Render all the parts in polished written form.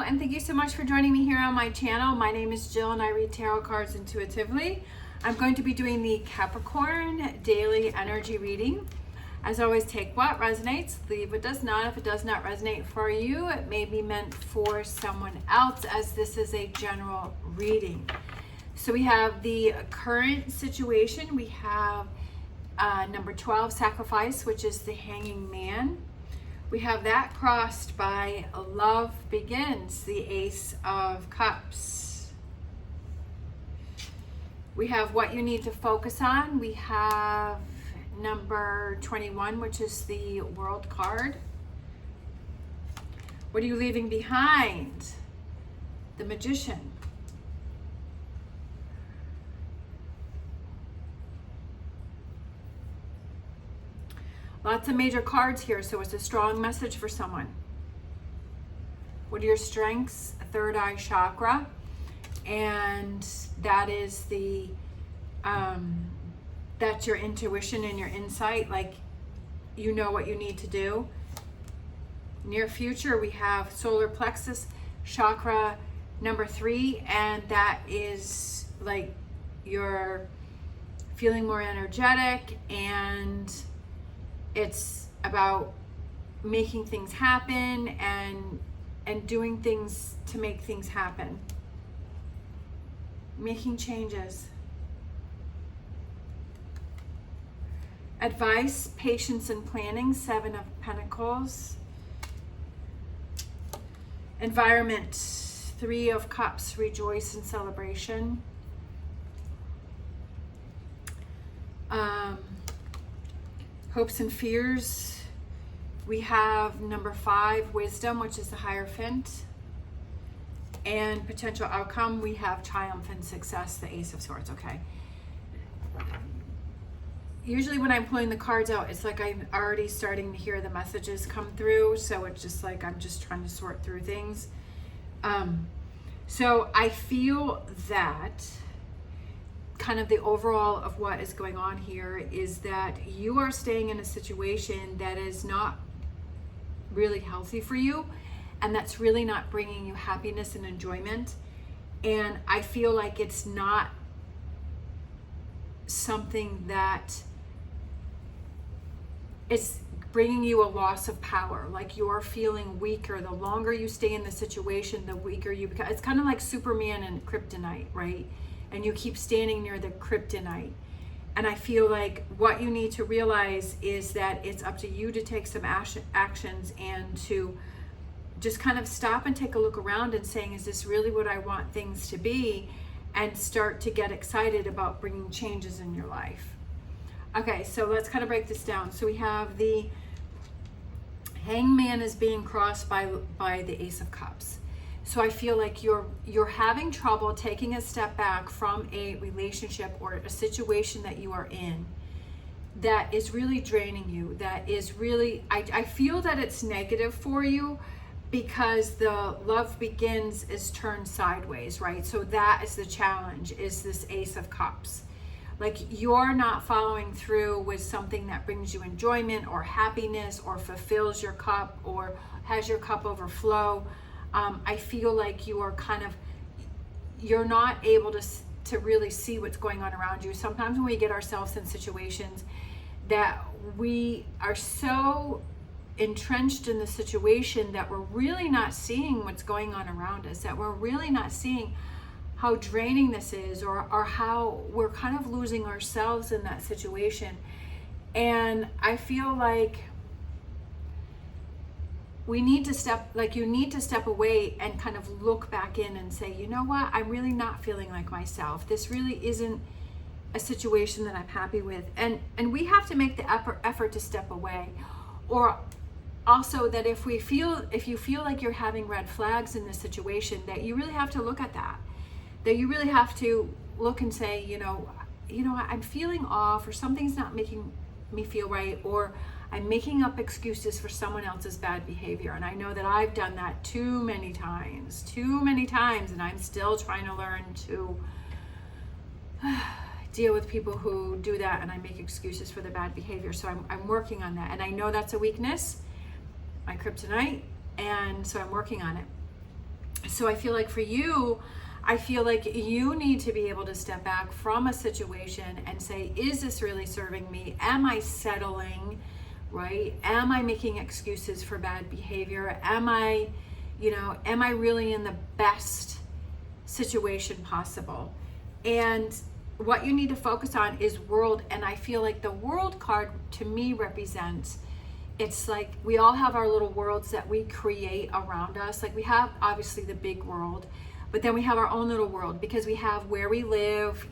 and thank you so much for joining me here on my channel. My name is Jill and I read tarot cards intuitively. I'm going to be doing the Capricorn daily energy reading. As always, take what resonates, leave what does not. If it does not resonate for you, it may be meant for someone else, as this is a general reading. So we have the current situation. We have number 12, sacrifice, which is the hanging man. We have that crossed by love begins, the Ace of Cups. We have what you need to focus on. We have number 21, which is the World card. What are you leaving behind? The Magician. Lots of major cards here, so it's a strong message for someone. What are your strengths? Third eye chakra. And that is the, that's your intuition and your insight, like you know what you need to do. Near future, we have solar plexus chakra number 3, and that is like you're feeling more energetic, and it's about making things happen and doing things to make things happen. Making changes. Advice, patience and planning, 7 of Pentacles. Environment, 3 of Cups, rejoice and celebration. Hopes and fears, we have number 5, wisdom, which is the Hierophant. And potential outcome, we have triumph and success, the Ace of Swords. Okay. Usually when I'm pulling the cards out, it's like I'm already starting to hear the messages come through. So it's just like I'm just trying to sort through things. So I feel that kind of the overall of what is going on here is that you are staying in a situation that is not really healthy for you, and that's really not bringing you happiness and enjoyment. And I feel like it's not something that is bringing you a loss of power. Like you're feeling weaker. The longer you stay in the situation, the weaker you become. It's kind of like Superman and kryptonite, right? And you keep standing near the kryptonite. And I feel like what you need to realize is that it's up to you to take some actions and to just kind of stop and take a look around and saying, is this really what I want things to be? And start to get excited about bringing changes in your life. Okay, so let's kind of break this down. So we have the hangman is being crossed by the Ace of Cups. So I feel like you're having trouble taking a step back from a relationship or a situation that you are in that is really draining you, that is really, I feel that it's negative for you because the love begins is turned sideways, right? So that is the challenge, is this Ace of Cups. Like you're not following through with something that brings you enjoyment or happiness or fulfills your cup or has your cup overflow. I feel like you are you're not able to really see what's going on around you. Sometimes when we get ourselves in situations that we are so entrenched in the situation that we're really not seeing what's going on around us, that we're really not seeing how draining this is, or how we're kind of losing ourselves in that situation. And I feel like you need to step away and kind of look back in and say, you know what, I'm really not feeling like myself. This really isn't a situation that I'm happy with. And we have to make the effort to step away. Or also that if you feel like you're having red flags in this situation, that you really have to look at that. That you really have to look and say, you know, I'm feeling off, or something's not making me feel right, or I'm making up excuses for someone else's bad behavior. And I know that I've done that too many times, and I'm still trying to learn to deal with people who do that and I make excuses for their bad behavior. So I'm working on that. And I know that's a weakness, my kryptonite, and so I'm working on it. So I feel like for you, I feel like you need to be able to step back from a situation and say, is this really serving me? Am I settling, right? Am I making excuses for bad behavior? Am I really in the best situation possible? And what you need to focus on is world. And I feel like the world card to me represents, it's like we all have our little worlds that we create around us. Like we have obviously the big world, but then we have our own little world, because we have where we live,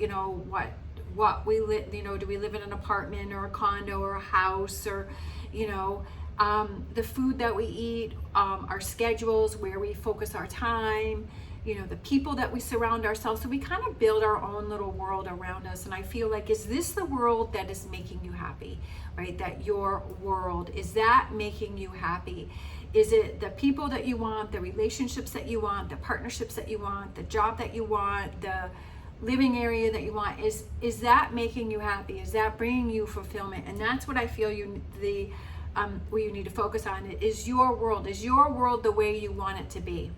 what we live, do we live in an apartment or a condo or a house, or, the food that we eat, our schedules, where we focus our time, the people that we surround ourselves. So we kind of build our own little world around us. And I feel like, is this the world that is making you happy, right? That your world, is that making you happy? Is it the people that you want, the relationships that you want, the partnerships that you want, the job that you want, the living area that you want? Is that making you happy? Is that bringing you fulfillment? And that's what I feel what you need to focus on. Is your world the way you want it to be?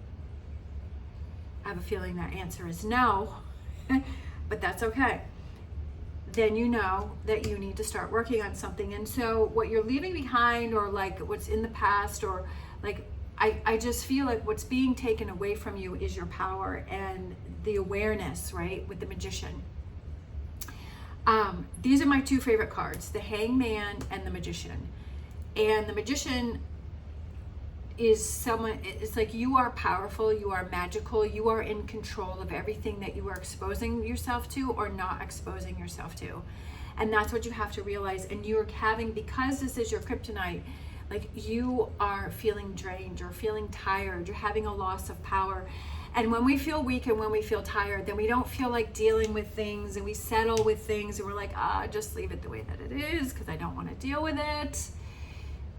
I have a feeling that answer is no, but that's okay. Then you know that you need to start working on something. And so what you're leaving behind, or like what's in the past, or like, I just feel like what's being taken away from you is your power and the awareness, right? With the Magician. These are my two favorite cards, the Hangman and the Magician. And the Magician is someone, it's like you are powerful, you are magical, you are in control of everything that you are exposing yourself to or not exposing yourself to. And that's what you have to realize. And you're having, because this is your kryptonite, like you are feeling drained, you're feeling tired, you're having a loss of power. And when we feel weak and when we feel tired, then we don't feel like dealing with things, and we settle with things, and we're like, just leave it the way that it is because I don't want to deal with it.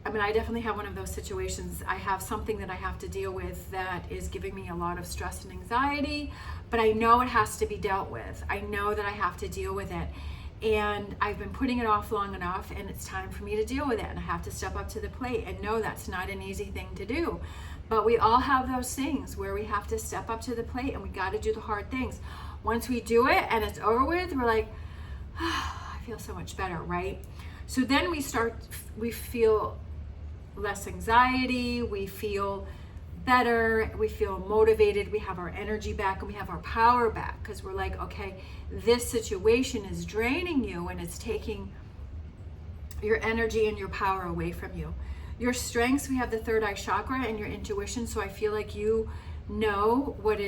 I mean, I definitely have one of those situations. I have something that I have to deal with that is giving me a lot of stress and anxiety, but I know it has to be dealt with. I know that I have to deal with it. And I've been putting it off long enough, and it's time for me to deal with it. And I have to step up to the plate, and no, that's not an easy thing to do. But we all have those things where we have to step up to the plate, and we got to do the hard things. Once we do it and it's over with, we're like, I feel so much better, right? So then we feel less anxiety, we feel better, we feel motivated, we have our energy back, and we have our power back, because we're like, okay, this situation is draining you and it's taking your energy and your power away from you. Your strengths, we have the third eye chakra and your intuition. So I feel like you know what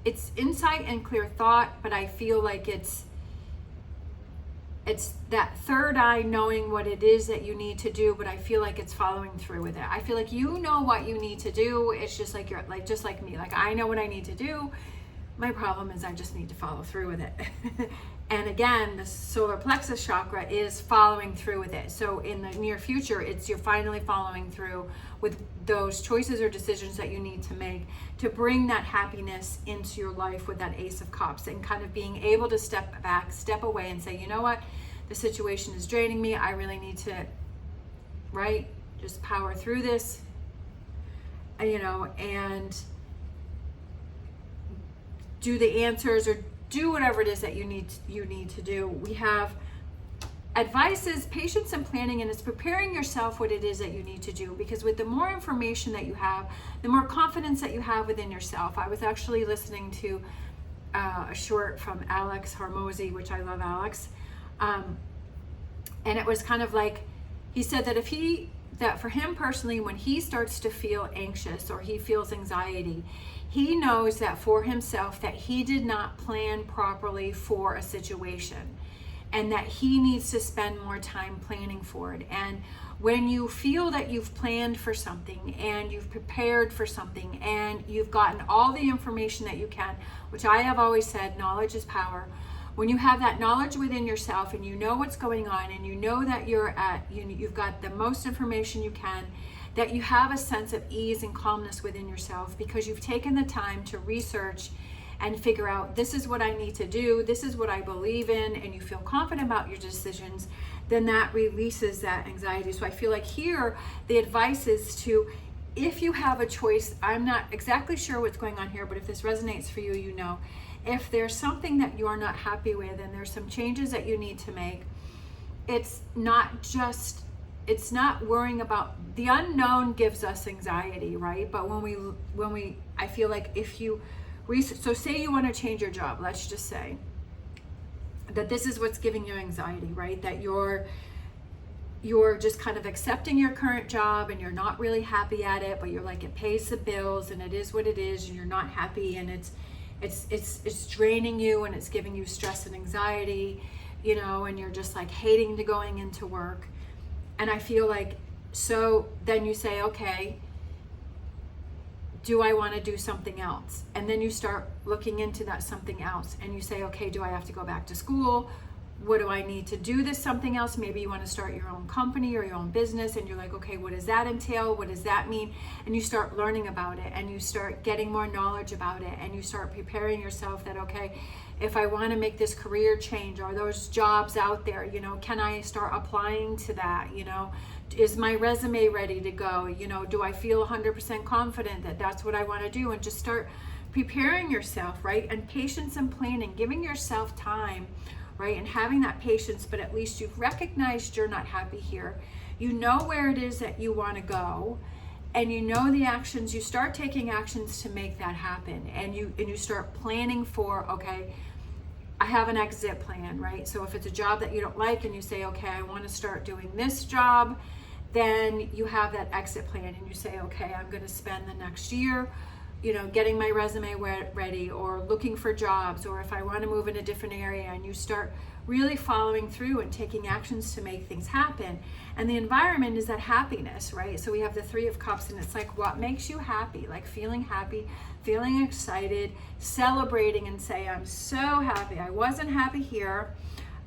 it's insight and clear thought, but I feel like it's that third eye knowing what it is that you need to do, but I feel like it's following through with it. I feel like you know what you need to do. It's just like you're like, just like me, like I know what I need to do. My problem is I just need to follow through with it. And again, the solar plexus chakra is following through with it. So in the near future, you're finally following through with those choices or decisions that you need to make to bring that happiness into your life with that Ace of Cups, and kind of being able to step back, step away and say, you know what, the situation is draining me. I really need to, right, just power through this, and do the answers or do whatever it is that you need to do. We have advice is patience and planning, and it's preparing yourself what it is that you need to do, because with the more information that you have, the more confidence that you have within yourself. I was actually listening to a short from Alex Hormozy, which I love Alex, and it was kind of like, he said that for him personally, when he starts to feel anxious or he feels anxiety, he knows that for himself that he did not plan properly for a situation, and that he needs to spend more time planning for it. And when you feel that you've planned for something and you've prepared for something and you've gotten all the information that you can, which I have always said, knowledge is power. When you have that knowledge within yourself and you know what's going on, and you know that you've got the most information you can, that you have a sense of ease and calmness within yourself, because you've taken the time to research and figure out, this is what I need to do, this is what I believe in, and you feel confident about your decisions, then that releases that anxiety. So I feel like here the advice is to, if you have a choice, I'm not exactly sure what's going on here, but if this resonates for you, you know, if there's something that you're not happy with and there's some changes that you need to make, it's not worrying about the unknown. Gives us anxiety, right? But when we I feel like if you so say you want to change your job, let's just say that this is what's giving you anxiety, right? That you're just kind of accepting your current job and you're not really happy at it, but you're like, it pays the bills and it is what it is, and you're not happy, and it's draining you and it's giving you stress and anxiety, you know, and you're just like hating to going into work. And I feel like, so then you say, okay, do I want to do something else? And then you start looking into that something else, and you say, okay, do I have to go back to school? What do I need to do this something else? Maybe you want to start your own company or your own business, and you're like, okay, what does that entail? What does that mean? And you start learning about it, and you start getting more knowledge about it, and you start preparing yourself that, okay, if I want to make this career change, are those jobs out there? You know, can I start applying to that? You know, is my resume ready to go? You know, do I feel 100% confident that that's what I want to do? And just start preparing yourself, right? And patience and planning, giving yourself time, right? And having that patience, but at least you've recognized you're not happy here. You know where it is that you want to go, and you know the actions. You start taking actions to make that happen, and you start planning for, okay, I have an exit plan, right? So if it's a job that you don't like and you say, okay, I want to start doing this job, then you have that exit plan, and you say, okay, I'm going to spend the next year, you know, getting my resume ready, or looking for jobs, or if I want to move in a different area, and you start really following through and taking actions to make things happen. And the environment is that happiness, right? So we have the Three of Cups, and it's like, what makes you happy? Like feeling happy, feeling excited, celebrating, and say, I'm so happy. I wasn't happy here.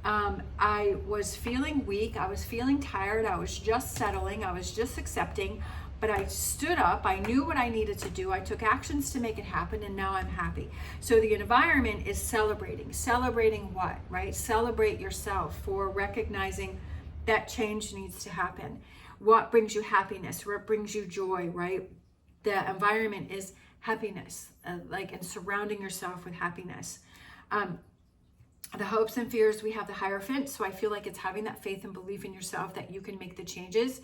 I was feeling weak. I was feeling tired. I was just settling. I was just accepting. But I stood up, I knew what I needed to do, I took actions to make it happen, and now I'm happy. So the environment is celebrating. Celebrating what, right? Celebrate yourself for recognizing that change needs to happen. What brings you happiness? What brings you joy, right? The environment is happiness, and surrounding yourself with happiness. The hopes and fears, we have the Hierophant. So I feel like it's having that faith and belief in yourself that you can make the changes.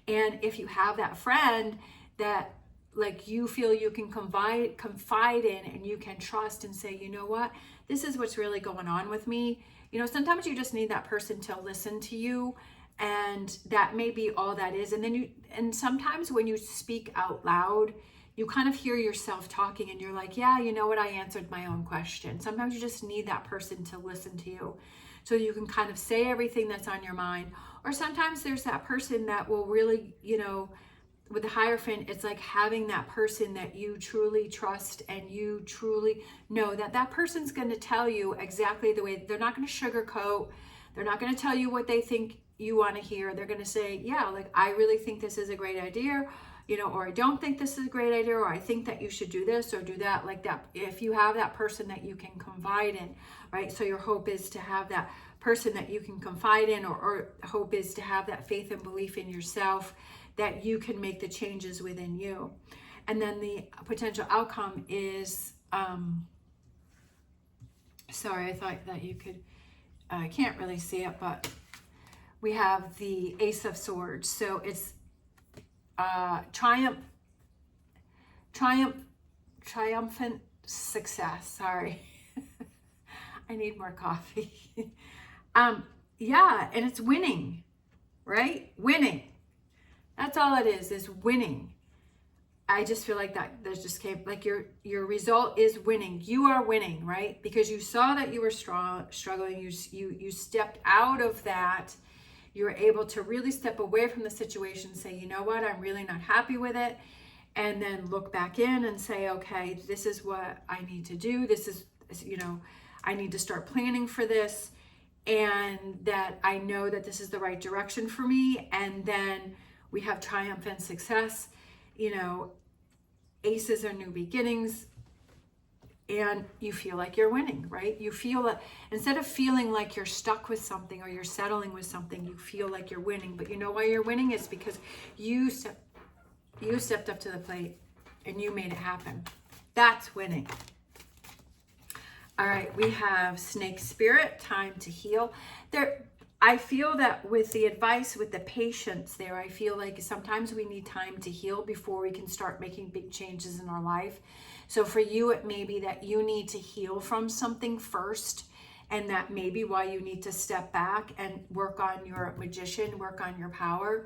And if you have that friend that like you feel you can confide in, and you can trust and say, you know what, this is what's really going on with me. You know, sometimes you just need that person to listen to you, and that may be all that is. And then and sometimes when you speak out loud, you kind of hear yourself talking, and you're like, yeah, you know what, I answered my own question. Sometimes you just need that person to listen to you, so you can kind of say everything that's on your mind. Or sometimes there's that person that will really, you know, with the Hierophant, it's like having that person that you truly trust, and you truly know that that person's going to tell you exactly the way. They're not going to sugarcoat. They're not going to tell you what they think you want to hear. They're going to say, yeah, like, I really think this is a great idea, you know, or I don't think this is a great idea, or I think that you should do this or do that, like that. If you have that person that you can confide in, right? So your hope is to have that person that you can confide in, or hope is to have that faith and belief in yourself that you can make the changes within you. And then the potential outcome is, sorry, I thought that you could, I can't really see it, but we have the Ace of Swords. So it's triumphant success. Sorry. I need more coffee. Yeah, and it's winning, right? Winning. That's all it is winning. I just feel like that just came, like your result is winning. You are winning, right? Because you saw that you were struggling. You stepped out of that. You were able to really step away from the situation and say, you know what, I'm really not happy with it. And then look back in and say, okay, this is what I need to do. This is, you know, I need to start planning for this, and that I know that this is the right direction for me. And then we have triumphant success. You know, aces are new beginnings. and you feel like you're winning, right? You feel that instead of feeling like you're stuck with something or you're settling with something, you feel like you're winning. But you know why you're winning? It's because you stepped up to the plate and you made it happen. That's winning. All right, we have Snake Spirit, time to heal. I feel that with the advice, with the patience there, I feel like sometimes we need time to heal before we can start making big changes in our life. So for you, it may be that you need to heal from something first, and that may be why you need to step back and work on your magician, work on your power.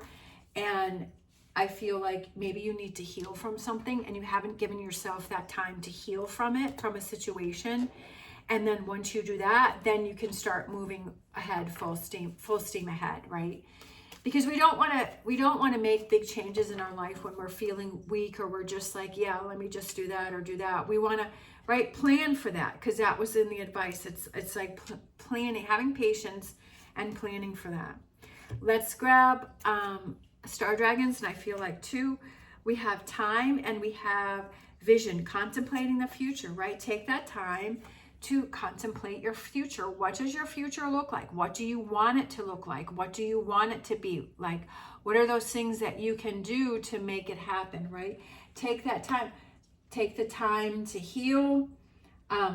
And I feel like maybe you need to heal from something and you haven't given yourself that time to heal from it, from a situation. And then once you do that, then you can start moving ahead, full steam ahead, right? Because we don't want to make big changes in our life when we're feeling weak, or we're just like, yeah, let me just do that or do that. We want to, right, plan for that, because that was in the advice. It's like planning, having patience and planning for that. Let's grab Star Dragons, and I feel like too, we have time and we have vision, contemplating the future, right? Take that time to contemplate your future. What does your future look like? What do you want it to look like? What do you want it to be like? What are those things that you can do to make it happen, right? Take that time. Take the time to heal.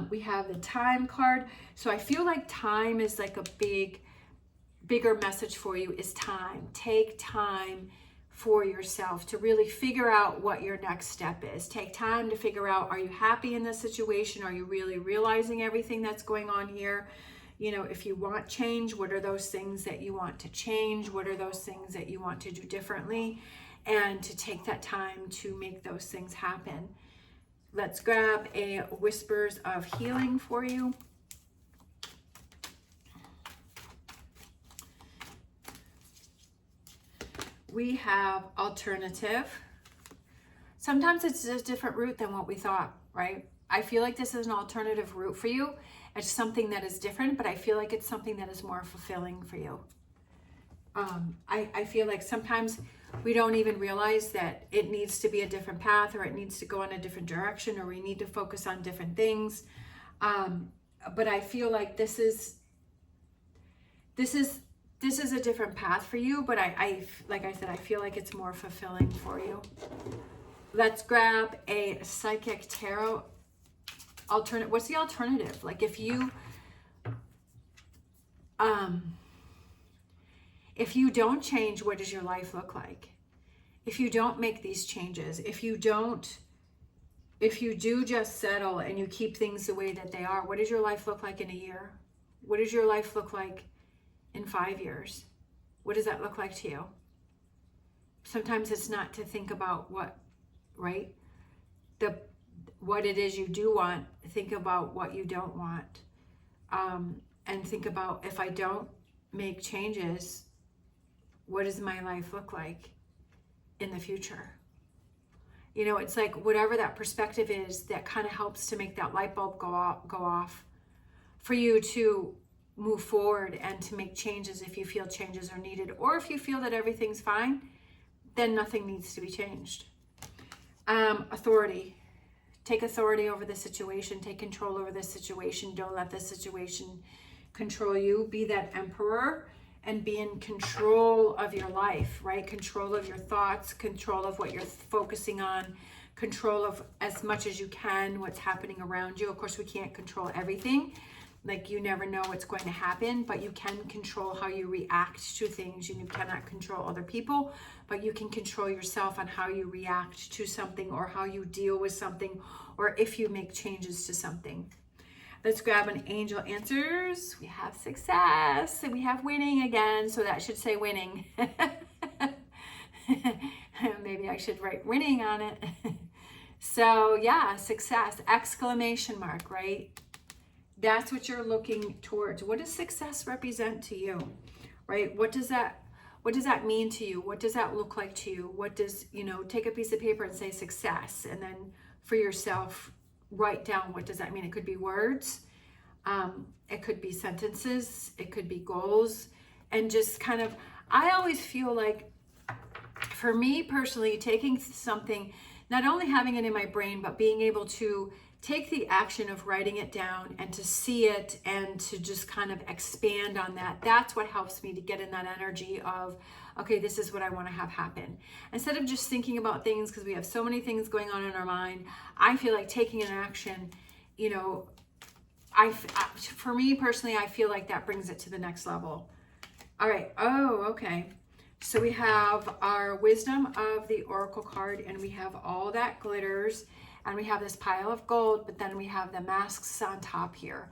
We have the time card. So I feel like time is like a bigger message for you is time. Take time for yourself to really figure out what your next step is. Take time to figure out, are you happy in this situation? Are you really realizing everything that's going on here? You know, if you want change, what are those things that you want to change? What are those things that you want to do differently? And to take that time to make those things happen. Let's grab a Whispers of Healing for you. We have alternative. Sometimes it's a different route than what we thought, right? I feel like this is an alternative route for you. It's something that is different, but I feel like it's something that is more fulfilling for you. I feel like sometimes we don't even realize that it needs to be a different path, or it needs to go in a different direction, or we need to focus on different things. But I feel like this is a different path for you, but I like I said, I feel like it's more fulfilling for you. Let's grab a Psychic Tarot alternate. What's the alternative? Like if you don't change, what does your life look like? If you don't make these changes, if you do just settle and you keep things the way that they are, what does your life look like in a year? What does your life look like in 5 years? What does that look like to you? Sometimes it's not to think about what, right? What it is you do want. Think about what you don't want. And think about, if I don't make changes, what does my life look like in the future? You know, it's like whatever that perspective is that kind of helps to make that light bulb go off for you to move forward and to make changes if you feel changes are needed. Or if you feel that everything's fine, then nothing needs to be changed. Authority. Take authority over the situation. Take control over the situation. Don't let the situation control you. Be that emperor and be in control of your life, right? Control of your thoughts, control of what you're focusing on, control of as much as you can what's happening around you. Of course, we can't control everything. Like, you never know what's going to happen, but you can control how you react to things. You cannot control other people, but you can control yourself on how you react to something, or how you deal with something, or if you make changes to something. Let's grab an Angel Answers. We have success, and we have winning again, so that should say winning. Maybe I should write winning on it. So yeah, success, exclamation mark, right? That's what you're looking towards. What does success represent to you, right? What does that mean to you? What does that look like to you? What does, take a piece of paper and say success, and then for yourself, write down, what does that mean? It could be words, it could be sentences, it could be goals, and just kind of, I always feel like, for me personally, taking something, not only having it in my brain, but being able to take the action of writing it down and to see it and to just kind of expand on that. That's what helps me to get in that energy of, okay, this is what I want to have happen. Instead of just thinking about things, because we have so many things going on in our mind, I feel like taking an action, you know, for me personally, I feel like that brings it to the next level. All right. Oh, okay. So we have our Wisdom of the Oracle card, and we have all that glitters, and we have this pile of gold, but then we have the masks on top here.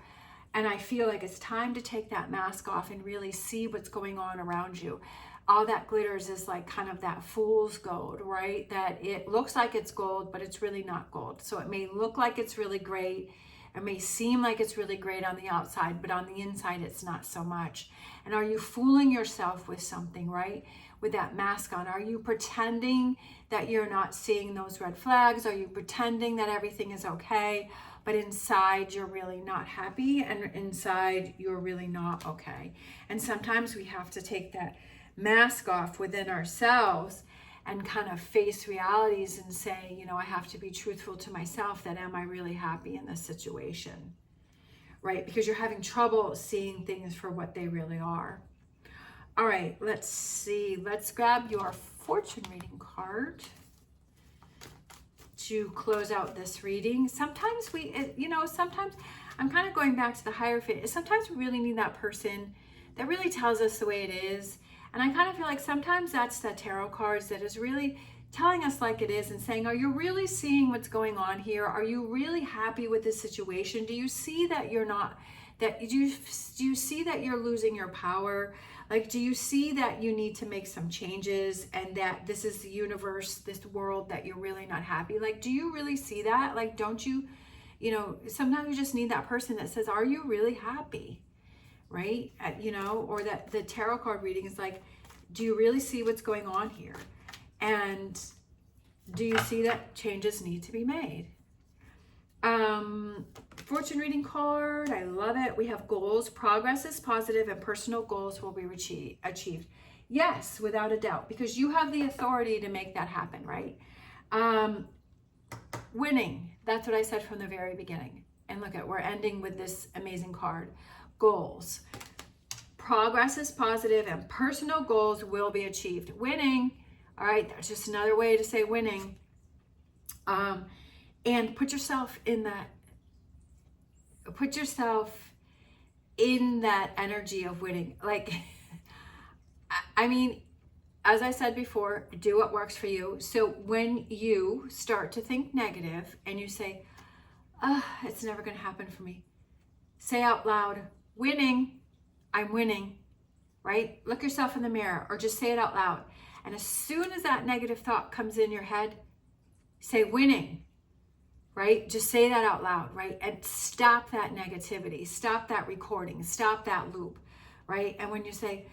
And I feel like it's time to take that mask off and really see what's going on around you. All that glitters is like kind of that fool's gold, right? That it looks like it's gold, but it's really not gold. So it may look like it's really great. It may seem like it's really great on the outside, but on the inside, it's not so much. And are you fooling yourself with something, right? With that mask on? Are you pretending that you're not seeing those red flags? Are you pretending that everything is okay, but inside you're really not happy, and inside you're really not okay? And sometimes we have to take that mask off within ourselves and kind of face realities and say, you know, I have to be truthful to myself, that am I really happy in this situation, right? Because you're having trouble seeing things for what they really are. All right, let's see. Let's grab your fortune reading card to close out this reading. Sometimes sometimes I'm kind of going back to the Hierophant. Sometimes we really need that person that really tells us the way it is. And I kind of feel like sometimes that's the tarot cards that is really telling us like it is and saying, are you really seeing what's going on here? Are you really happy with this situation? Do you see that you're not, that do you see that you're losing your power? Like, do you see that you need to make some changes and that this is the universe, this world, that you're really not happy? Like, do you really see that? Like, don't you, you know, sometimes you just need that person that says, are you really happy? Right? You know, or that the tarot card reading is like, do you really see what's going on here? And do you see that changes need to be made? Fortune reading card, I love it. We have goals. Progress is positive and personal goals will be achieved. Yes, without a doubt, because you have the authority to make that happen, right? Winning, that's what I said from the very beginning. And look at, we're ending with this amazing card. Goals. Progress is positive and personal goals will be achieved. Winning. All right, that's just another way to say winning. And put yourself in that energy of winning. Like, I mean, as I said before, do what works for you. So when you start to think negative and you say, it's never going to happen for me, say out loud, winning, I'm winning, right? Look yourself in the mirror or just say it out loud. And as soon as that negative thought comes in your head, say winning, right? Just say that out loud, right? And stop that negativity, stop that recording, stop that loop, right? And when you say,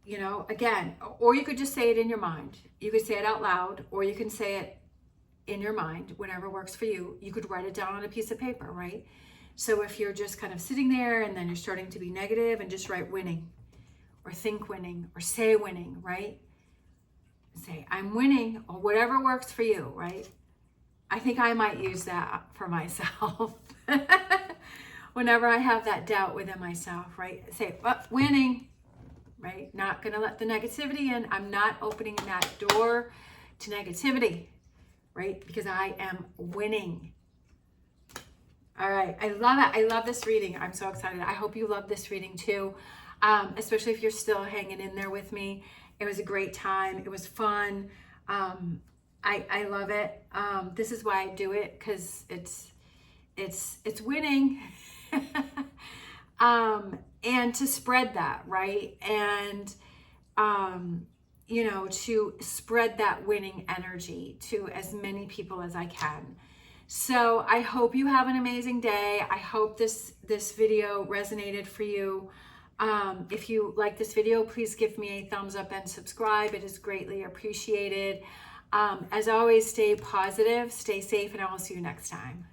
you know, again, or you could just say it in your mind. You could say it out loud, or you can say it in your mind, whatever works for you. You could write it down on a piece of paper, right? So if you're just kind of sitting there and then you're starting to be negative, and just write winning or think winning or say winning, right? Say, I'm winning, or whatever works for you, right? I think I might use that for myself. Whenever I have that doubt within myself, right? Say, winning, right? Not going to let the negativity in. I'm not opening that door to negativity, right? Because I am winning. All right. I love it. I love this reading. I'm so excited. I hope you love this reading too, especially if you're still hanging in there with me. It was a great time. It was fun. I love it. This is why I do it, because it's winning. And to spread that, right? And you know, to spread that winning energy to as many people as I can. So I hope you have an amazing day. I hope this video resonated for you. If you like this video, please give me a thumbs up and subscribe. It is greatly appreciated. As always, stay positive, stay safe, and I will see you next time.